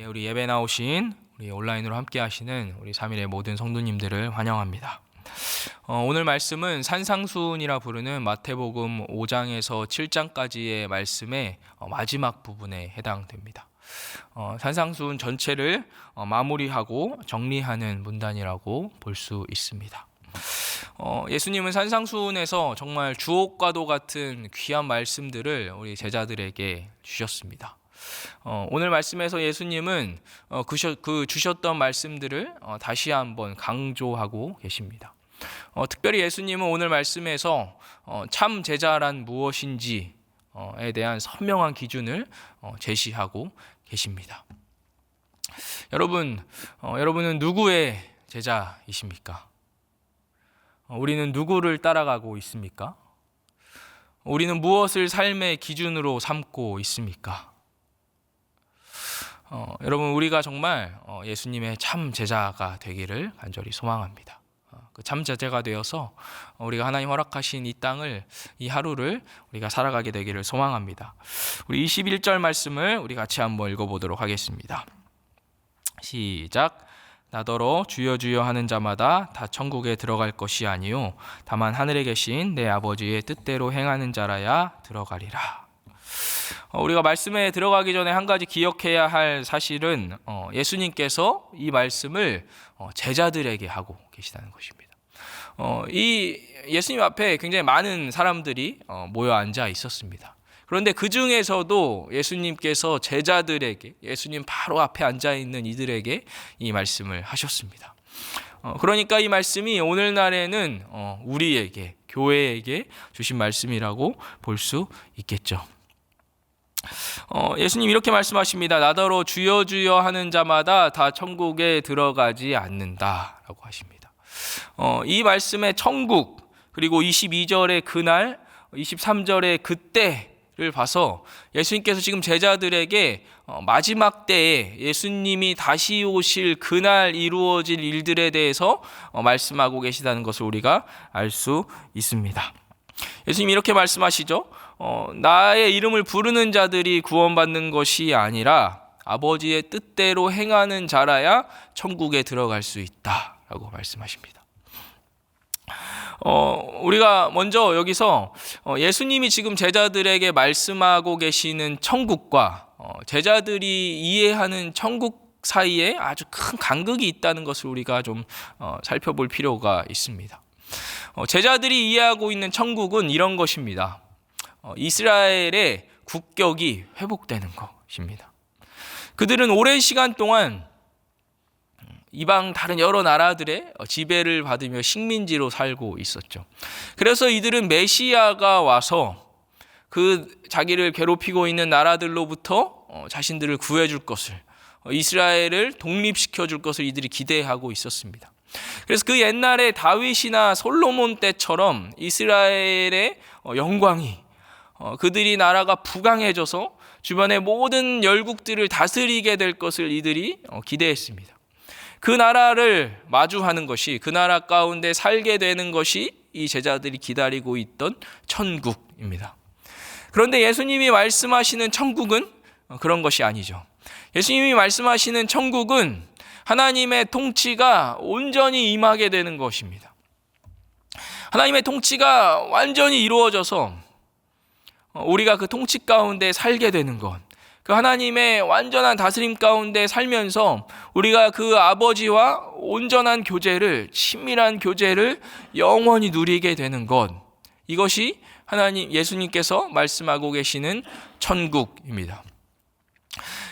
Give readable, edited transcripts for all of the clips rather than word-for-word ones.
우리 예배 나오신 우리 온라인으로 함께 하시는 우리 3일의 모든 성도님들을 환영합니다. 오늘 말씀은 산상수훈이라 부르는 마태복음 5장에서 7장까지의 말씀의 마지막 부분에 해당됩니다. 산상수훈 전체를 마무리하고 정리하는 문단이라고 볼 수 있습니다. 예수님은 산상수훈에서 정말 주옥과도 같은 귀한 말씀들을 우리 제자들에게 주셨습니다. 오늘 말씀에서 예수님은 주셨던 말씀들을 다시 한번 강조하고 계십니다. 특별히 예수님은 오늘 말씀에서 참 제자란 무엇인지에 대한 선명한 기준을 제시하고 계십니다. 여러분은 누구의 제자이십니까? 우리는 누구를 따라가고 있습니까? 우리는 무엇을 삶의 기준으로 삼고 있습니까? 여러분, 우리가 정말 예수님의 참 제자가 되기를 간절히 소망합니다. 그 참 제자가 되어서 우리가 하나님 허락하신 이 땅을, 이 하루를 우리가 살아가게 되기를 소망합니다. 우리 21절 말씀을 우리 같이 한번 읽어보도록 하겠습니다. 시작. 나더러 주여 주여 하는 자마다 다 천국에 들어갈 것이 아니요 다만 하늘에 계신 내 아버지의 뜻대로 행하는 자라야 들어가리라. 우리가 말씀에 들어가기 전에 한 가지 기억해야 할 사실은 예수님께서 이 말씀을 제자들에게 하고 계시다는 것입니다. 이 예수님 앞에 굉장히 많은 사람들이 모여 앉아 있었습니다. 그런데 그 중에서도 예수님께서 제자들에게, 예수님 바로 앞에 앉아 있는 이들에게 이 말씀을 하셨습니다. 그러니까 이 말씀이 오늘날에는 우리에게, 교회에게 주신 말씀이라고 볼 수 있겠죠. 예수님 이렇게 말씀하십니다. 나더러 주여 주여 하는 자마다 다 천국에 들어가지 않는다라고 하십니다. 이 말씀의 천국, 그리고 22절의 그날, 23절의 그때를 봐서 예수님께서 지금 제자들에게 마지막 때에 예수님이 다시 오실 그날 이루어질 일들에 대해서 말씀하고 계시다는 것을 우리가 알 수 있습니다. 예수님이 이렇게 말씀하시죠. 나의 이름을 부르는 자들이 구원받는 것이 아니라 아버지의 뜻대로 행하는 자라야 천국에 들어갈 수 있다라고 말씀하십니다. 우리가 먼저 여기서 예수님이 지금 제자들에게 말씀하고 계시는 천국과 제자들이 이해하는 천국 사이에 아주 큰 간극이 있다는 것을 우리가 좀 살펴볼 필요가 있습니다. 제자들이 이해하고 있는 천국은 이런 것입니다. 이스라엘의 국격이 회복되는 것입니다. 그들은 오랜 시간 동안 이방 다른 여러 나라들의 지배를 받으며 식민지로 살고 있었죠. 그래서 이들은 메시아가 와서 그 자기를 괴롭히고 있는 나라들로부터 자신들을 구해줄 것을, 이스라엘을 독립시켜 줄 것을 이들이 기대하고 있었습니다. 그래서 그 옛날에 다윗이나 솔로몬 때처럼 이스라엘의 영광이, 그들이 나라가 부강해져서 주변의 모든 열국들을 다스리게 될 것을 이들이 기대했습니다. 그 나라를 마주하는 것이, 그 나라 가운데 살게 되는 것이 이 제자들이 기다리고 있던 천국입니다. 그런데 예수님이 말씀하시는 천국은 그런 것이 아니죠. 예수님이 말씀하시는 천국은 하나님의 통치가 온전히 임하게 되는 것입니다. 하나님의 통치가 완전히 이루어져서 우리가 그 통치 가운데 살게 되는 것, 그 하나님의 완전한 다스림 가운데 살면서 우리가 그 아버지와 온전한 교제를, 친밀한 교제를 영원히 누리게 되는 것, 이것이 예수님께서 말씀하고 계시는 천국입니다.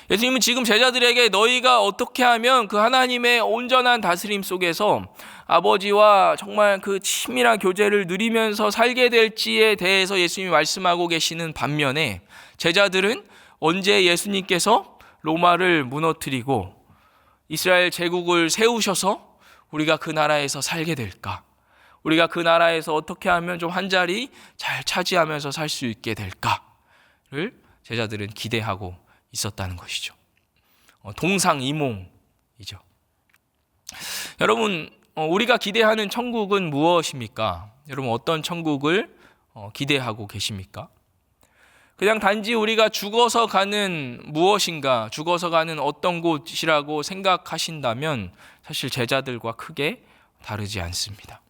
예수님은 지금 제자들에게 너희가 어떻게 하면 그 하나님의 온전한 다스림 속에서 아버지와 정말 그 친밀한 교제를 누리면서 살게 될지에 대해서 예수님이 말씀하고 계시는 반면에, 제자들은 언제 예수님께서 로마를 무너뜨리고 이스라엘 제국을 세우셔서 우리가 그 나라에서 살게 될까? 우리가 그 나라에서 어떻게 하면 좀 한 자리 잘 차지하면서 살 수 있게 될까를 제자들은 기대하고 있었다는 것이죠. 동상이몽이죠. 여러분, 우리가 기대하는 천국은 무엇입니까? 여러분, 어떤 천국을 기대하고 계십니까? 그냥 단지 우리가 죽어서 가는 무엇인가, 죽어서 가는 어떤 곳이라고 생각하신다면 사실 제자들과 크게 다르지 않습니다.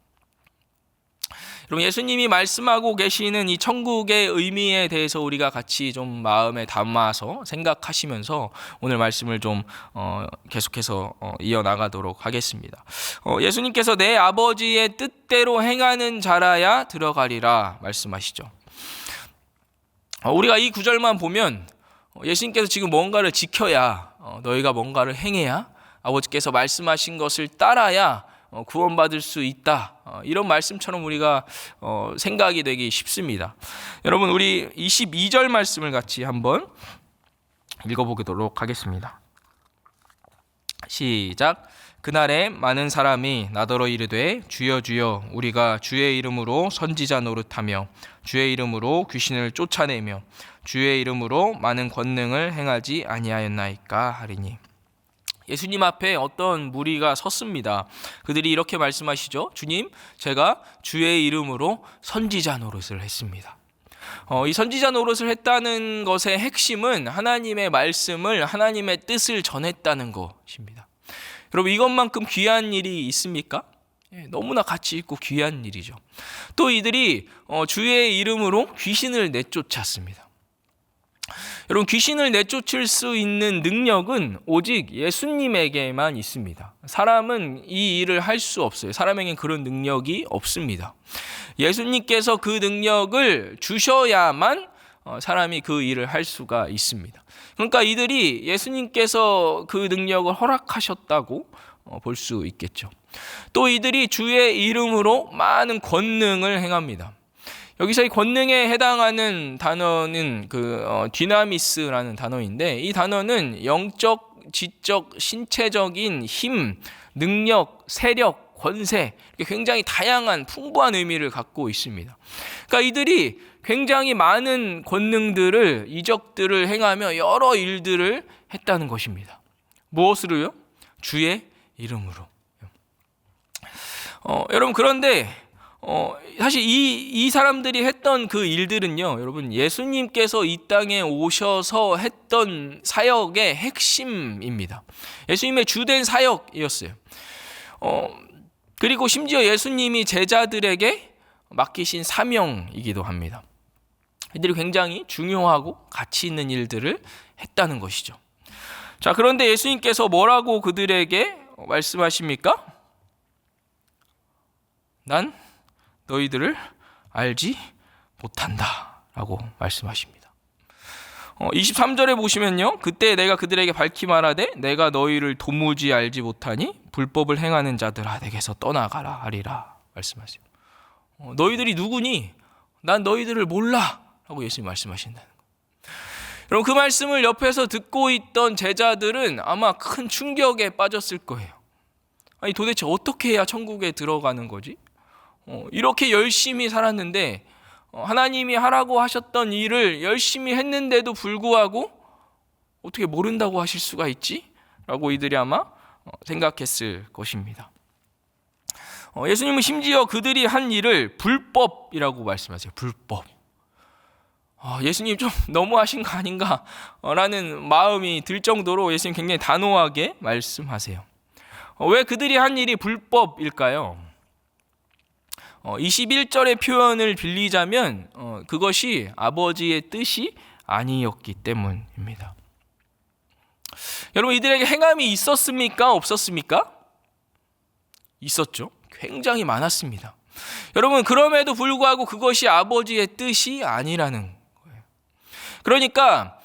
여러분, 예수님이 말씀하고 계시는 이 천국의 의미에 대해서 우리가 같이 좀 마음에 담아서 생각하시면서 오늘 말씀을 좀 계속해서 이어나가도록 하겠습니다. 예수님께서 내 아버지의 뜻대로 행하는 자라야 들어가리라 말씀하시죠. 우리가 이 구절만 보면 예수님께서 지금 뭔가를 지켜야, 너희가 뭔가를 행해야, 아버지께서 말씀하신 것을 따라야 구원받을 수 있다, 이런 말씀처럼 우리가 생각이 되기 쉽습니다. 여러분, 우리 22절 말씀을 같이 한번 읽어보도록 하겠습니다. 시작. 그날에 많은 사람이 나더러 이르되 주여 주여 우리가 주의 이름으로 선지자 노릇하며 주의 이름으로 귀신을 쫓아내며 주의 이름으로 많은 권능을 행하지 아니하였나이까 하리니. 예수님 앞에 어떤 무리가 섰습니다. 그들이 이렇게 말씀하시죠. 주님, 제가 주의 이름으로 선지자 노릇을 했습니다. 이 선지자 노릇을 했다는 것의 핵심은 하나님의 말씀을, 하나님의 뜻을 전했다는 것입니다. 여러분, 이것만큼 귀한 일이 있습니까? 너무나 가치 있고 귀한 일이죠. 또 이들이 주의 이름으로 귀신을 내쫓았습니다. 여러분, 귀신을 내쫓을 수 있는 능력은 오직 예수님에게만 있습니다. 사람은 이 일을 할 수 없어요. 사람에게는 그런 능력이 없습니다. 예수님께서 그 능력을 주셔야만 사람이 그 일을 할 수가 있습니다. 그러니까 이들이 예수님께서 그 능력을 허락하셨다고 볼 수 있겠죠. 또 이들이 주의 이름으로 많은 권능을 행합니다. 여기서 이 권능에 해당하는 단어는 디나미스라는 단어인데, 이 단어는 영적, 지적, 신체적인 힘, 능력, 세력, 권세, 굉장히 다양한 풍부한 의미를 갖고 있습니다. 그러니까 이들이 굉장히 많은 권능들을, 이적들을 행하며 여러 일들을 했다는 것입니다. 무엇으로요? 주의 이름으로. 여러분, 그런데 사실 이 사람들이 했던 그 일들은요, 여러분, 예수님께서 이 땅에 오셔서 했던 사역의 핵심입니다. 예수님의 주된 사역이었어요. 그리고 심지어 예수님이 제자들에게 맡기신 사명이기도 합니다. 이들이 굉장히 중요하고 가치 있는 일들을 했다는 것이죠. 자, 그런데 예수님께서 뭐라고 그들에게 말씀하십니까? 난 너희들을 알지 못한다 라고 말씀하십니다. 23절에 보시면요, 그때 내가 그들에게 밝히 말하되 내가 너희를 도무지 알지 못하니 불법을 행하는 자들아 내게서 떠나가라 하리라 말씀하세요. 너희들이 누구니? 난 너희들을 몰라 라고 예수님이 말씀하신다는 거예요. 여러분, 그 말씀을 옆에서 듣고 있던 제자들은 아마 큰 충격에 빠졌을 거예요. 아니, 도대체 어떻게 해야 천국에 들어가는 거지? 이렇게 열심히 살았는데, 하나님이 하라고 하셨던 일을 열심히 했는데도 불구하고 어떻게 모른다고 하실 수가 있지? 라고 이들이 아마 생각했을 것입니다. 예수님은 심지어 그들이 한 일을 불법이라고 말씀하세요. 불법. 예수님 좀 너무하신 거 아닌가? 라는 마음이 들 정도로 예수님 굉장히 단호하게 말씀하세요. 왜 그들이 한 일이 불법일까요? 21절의 표현을 빌리자면 그것이 아버지의 뜻이 아니었기 때문입니다. 여러분, 이들에게 행함이 있었습니까? 없었습니까? 있었죠. 굉장히 많았습니다. 여러분, 그럼에도 불구하고 그것이 아버지의 뜻이 아니라는 거예요. 그러니까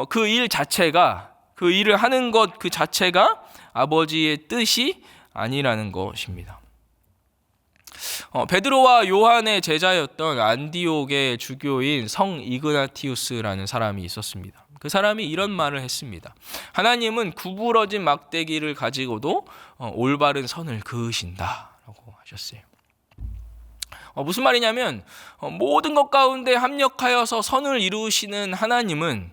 그 일 자체가, 그 일을 하는 것 그 자체가 아버지의 뜻이 아니라는 것입니다. 베드로와 요한의 제자였던 안디옥의 주교인 성 이그나티우스라는 사람이 있었습니다. 그 사람이 이런 말을 했습니다. 하나님은 구부러진 막대기를 가지고도 올바른 선을 그으신다라고 하셨어요. 무슨 말이냐면 모든 것 가운데 합력하여서 선을 이루시는 하나님은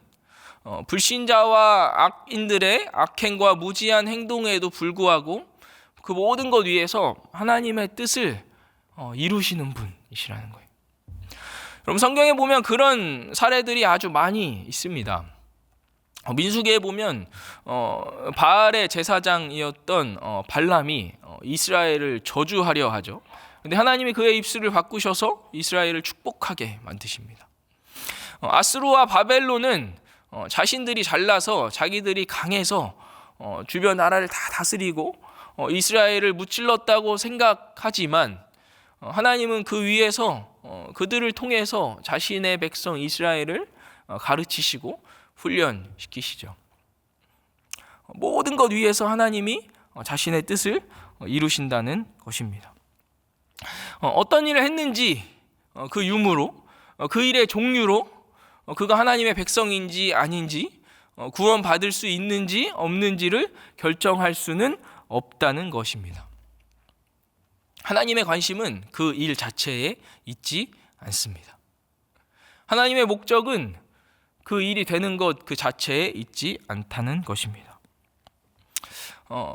불신자와 악인들의 악행과 무지한 행동에도 불구하고 그 모든 것 위에서 하나님의 뜻을 이루시는 분이시라는 거예요. 그럼 성경에 보면 그런 사례들이 아주 많이 있습니다. 민수기에 보면 바알의 제사장이었던 발람이 이스라엘을 저주하려 하죠. 근데 하나님이 그의 입술을 바꾸셔서 이스라엘을 축복하게 만드십니다. 아스루와 바벨론은 자신들이 잘나서 자기들이 강해서 주변 나라를 다 다스리고 이스라엘을 무찔렀다고 생각하지만 하나님은 그 위에서 그들을 통해서 자신의 백성 이스라엘을 가르치시고 훈련시키시죠. 모든 것 위에서 하나님이 자신의 뜻을 이루신다는 것입니다. 어떤 일을 했는지 그 유무로, 그 일의 종류로 그가 하나님의 백성인지 아닌지, 구원받을 수 있는지 없는지를 결정할 수는 없다는 것입니다. 하나님의 관심은 그 일 자체에 있지 않습니다. 하나님의 목적은 그 일이 되는 것 그 자체에 있지 않다는 것입니다.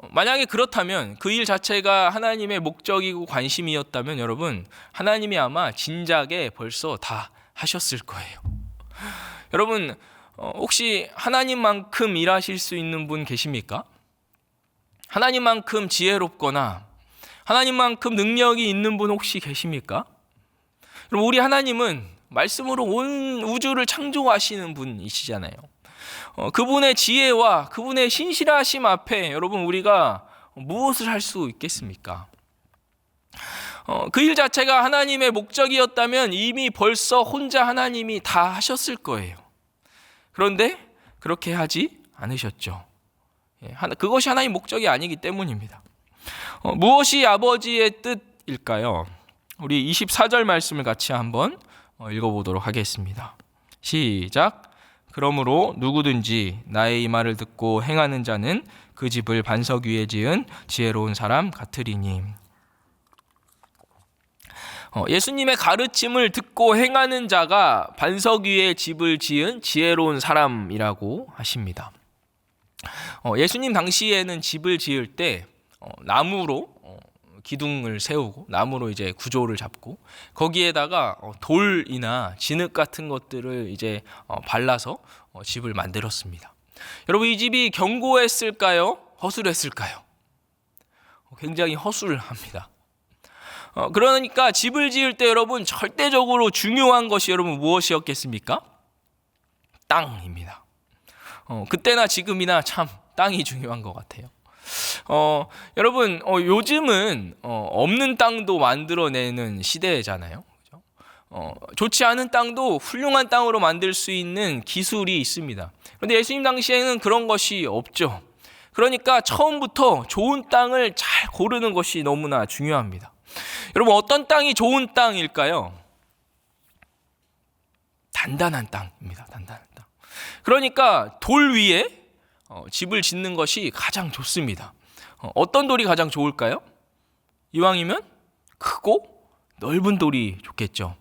만약에 그렇다면 그 일 자체가 하나님의 목적이고 관심이었다면 여러분, 하나님이 아마 진작에 벌써 다 하셨을 거예요. 여러분, 혹시 하나님만큼 일하실 수 있는 분 계십니까? 하나님만큼 지혜롭거나 하나님만큼 능력이 있는 분 혹시 계십니까? 여러분, 우리 하나님은 말씀으로 온 우주를 창조하시는 분이시잖아요. 그분의 지혜와 그분의 신실하심 앞에 여러분 우리가 무엇을 할 수 있겠습니까? 그 일 자체가 하나님의 목적이었다면 이미 벌써 혼자 하나님이 다 하셨을 거예요. 그런데 그렇게 하지 않으셨죠. 그것이 하나님의 목적이 아니기 때문입니다. 무엇이 아버지의 뜻일까요? 우리 24절 말씀을 같이 한번 읽어보도록 하겠습니다. 시작. 그러므로 누구든지 나의 이 말을 듣고 행하는 자는 그 집을 반석 위에 지은 지혜로운 사람 같으리니. 예수님의 가르침을 듣고 행하는 자가 반석 위에 집을 지은 지혜로운 사람이라고 하십니다. 예수님 당시에는 집을 지을 때 나무로 기둥을 세우고 나무로 이제 구조를 잡고 거기에다가 돌이나 진흙 같은 것들을 이제 발라서 집을 만들었습니다. 여러분, 이 집이 견고했을까요? 허술했을까요? 굉장히 허술합니다. 그러니까 집을 지을 때 여러분 절대적으로 중요한 것이 여러분 무엇이었겠습니까? 땅입니다. 그때나 지금이나 참 땅이 중요한 것 같아요. 여러분, 요즘은 없는 땅도 만들어내는 시대잖아요. 그렇죠? 좋지 않은 땅도 훌륭한 땅으로 만들 수 있는 기술이 있습니다. 그런데 예수님 당시에는 그런 것이 없죠. 그러니까 처음부터 좋은 땅을 잘 고르는 것이 너무나 중요합니다. 여러분, 어떤 땅이 좋은 땅일까요? 단단한 땅입니다. 단단한 땅. 그러니까 돌 위에 집을 짓는 것이 가장 좋습니다. 어떤 돌이 가장 좋을까요? 이왕이면 크고 넓은 돌이 좋겠죠.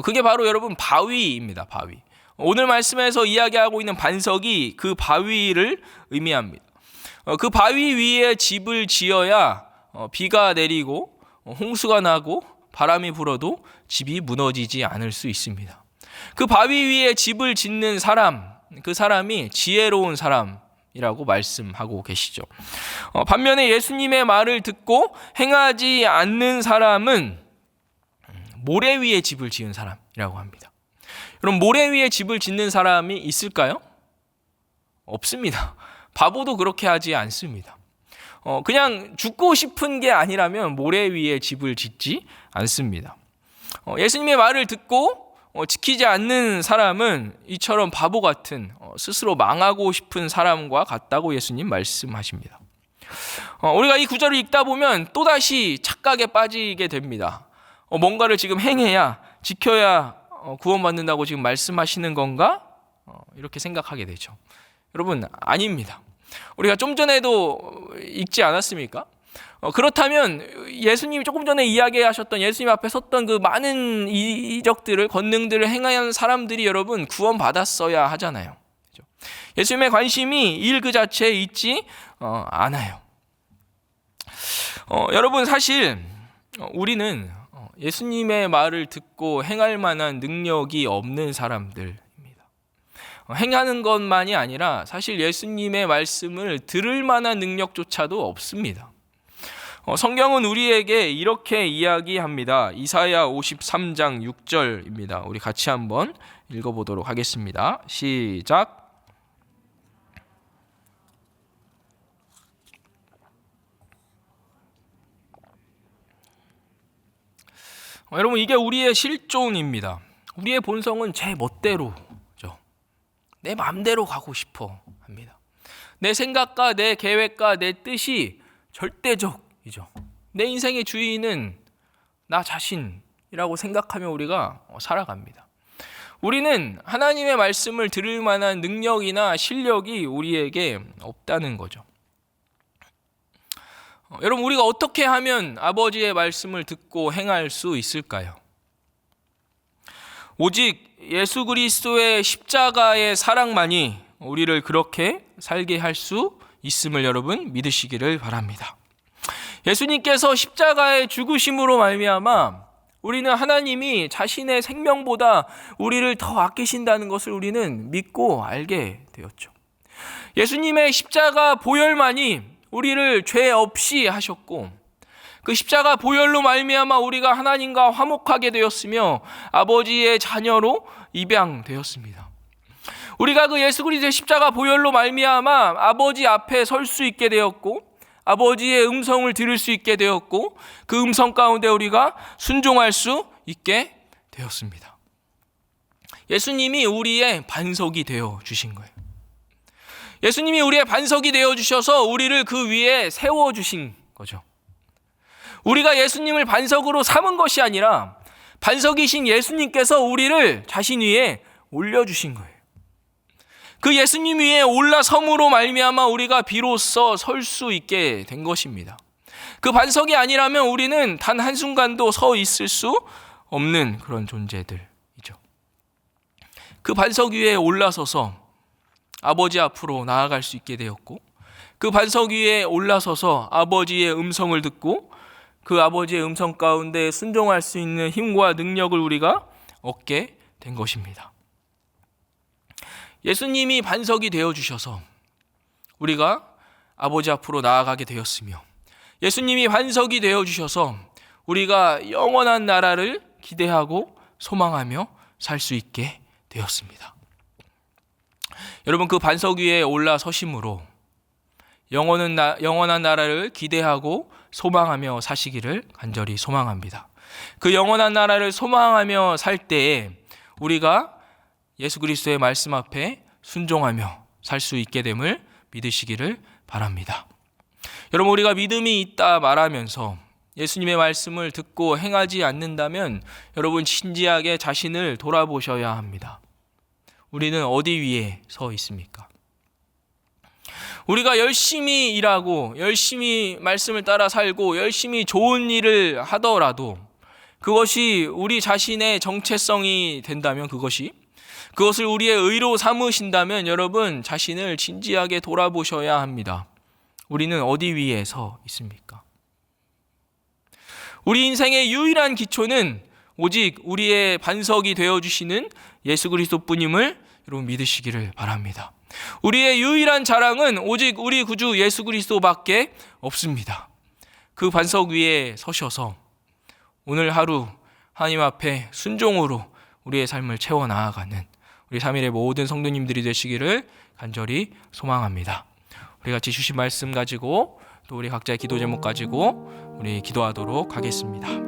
그게 바로 여러분 바위입니다. 바위. 오늘 말씀에서 이야기하고 있는 반석이 그 바위를 의미합니다. 그 바위 위에 집을 지어야 비가 내리고 홍수가 나고 바람이 불어도 집이 무너지지 않을 수 있습니다. 그 바위 위에 집을 짓는 사람, 그 사람이 지혜로운 사람이라고 말씀하고 계시죠. 반면에 예수님의 말을 듣고 행하지 않는 사람은 모래 위에 집을 지은 사람이라고 합니다. 그럼 모래 위에 집을 짓는 사람이 있을까요? 없습니다. 바보도 그렇게 하지 않습니다. 그냥 죽고 싶은 게 아니라면 모래 위에 집을 짓지 않습니다. 예수님의 말을 듣고 지키지 않는 사람은 이처럼 바보 같은 스스로 망하고 싶은 사람과 같다고 예수님 말씀하십니다. 우리가 이 구절을 읽다 보면 또다시 착각에 빠지게 됩니다. 뭔가를 지금 행해야 지켜야 구원받는다고 지금 말씀하시는 건가? 이렇게 생각하게 되죠. 여러분, 아닙니다. 우리가 좀 전에도 읽지 않았습니까? 그렇다면 예수님이 조금 전에 이야기하셨던 예수님 앞에 섰던 그 많은 이적들을 권능들을 행한 사람들이 여러분 구원받았어야 하잖아요. 그렇죠? 예수님의 관심이 일 그 자체에 있지 않아요. 여러분, 사실 우리는 예수님의 말을 듣고 행할 만한 능력이 없는 사람들입니다. 행하는 것만이 아니라 사실 예수님의 말씀을 들을 만한 능력조차도 없습니다. 성경은 우리에게 이렇게 이야기합니다. 이사야 53장 6절입니다. 우리 같이 한번 읽어보도록 하겠습니다. 시작. 여러분, 이게 우리의 실존입니다. 우리의 본성은 제 멋대로죠. 내 마음대로 가고 싶어 합니다. 내 생각과 내 계획과 내 뜻이 절대적이죠. 내 인생의 주인은 나 자신이라고 생각하며 우리가 살아갑니다. 우리는 하나님의 말씀을 들을 만한 능력이나 실력이 우리에게 없다는 거죠. 여러분, 우리가 어떻게 하면 아버지의 말씀을 듣고 행할 수 있을까요? 오직 예수 그리스도의 십자가의 사랑만이 우리를 그렇게 살게 할 수 있음을 여러분 믿으시기를 바랍니다. 예수님께서 십자가의 죽으심으로 말미암아 우리는 하나님이 자신의 생명보다 우리를 더 아끼신다는 것을 우리는 믿고 알게 되었죠. 예수님의 십자가 보혈만이 우리를 죄 없이 하셨고, 그 십자가 보혈로 말미암아 우리가 하나님과 화목하게 되었으며 아버지의 자녀로 입양되었습니다. 우리가 그 예수 그리스도의 십자가 보혈로 말미암아 아버지 앞에 설 수 있게 되었고, 아버지의 음성을 들을 수 있게 되었고, 그 음성 가운데 우리가 순종할 수 있게 되었습니다. 예수님이 우리의 반석이 되어 주신 거예요. 예수님이 우리의 반석이 되어주셔서 우리를 그 위에 세워주신 거죠. 우리가 예수님을 반석으로 삼은 것이 아니라 반석이신 예수님께서 우리를 자신 위에 올려주신 거예요. 그 예수님 위에 올라섬으로 말미암아 우리가 비로소 설 수 있게 된 것입니다. 그 반석이 아니라면 우리는 단 한순간도 서 있을 수 없는 그런 존재들이죠. 그 반석 위에 올라서서 아버지 앞으로 나아갈 수 있게 되었고, 그 반석 위에 올라서서 아버지의 음성을 듣고 그 아버지의 음성 가운데 순종할 수 있는 힘과 능력을 우리가 얻게 된 것입니다. 예수님이 반석이 되어주셔서 우리가 아버지 앞으로 나아가게 되었으며, 예수님이 반석이 되어주셔서 우리가 영원한 나라를 기대하고 소망하며 살 수 있게 되었습니다. 여러분, 그 반석 위에 올라서심으로 영원한 나라를 기대하고 소망하며 사시기를 간절히 소망합니다. 그 영원한 나라를 소망하며 살 때에 우리가 예수 그리스도의 말씀 앞에 순종하며 살 수 있게 됨을 믿으시기를 바랍니다. 여러분, 우리가 믿음이 있다 말하면서 예수님의 말씀을 듣고 행하지 않는다면 여러분 진지하게 자신을 돌아보셔야 합니다. 우리는 어디 위에 서 있습니까? 우리가 열심히 일하고 열심히 말씀을 따라 살고 열심히 좋은 일을 하더라도 그것이 우리 자신의 정체성이 된다면, 그것을 우리의 의로 삼으신다면 여러분 자신을 진지하게 돌아보셔야 합니다. 우리는 어디 위에 서 있습니까? 우리 인생의 유일한 기초는 오직 우리의 반석이 되어주시는 예수 그리스도뿐임을 여러분 믿으시기를 바랍니다. 우리의 유일한 자랑은 오직 우리 구주 예수 그리스도밖에 없습니다. 그 반석 위에 서셔서 오늘 하루 하나님 앞에 순종으로 우리의 삶을 채워 나아가는 우리 3일의 모든 성도님들이 되시기를 간절히 소망합니다. 우리 같이 주신 말씀 가지고 또 우리 각자의 기도 제목 가지고 우리 기도하도록 하겠습니다.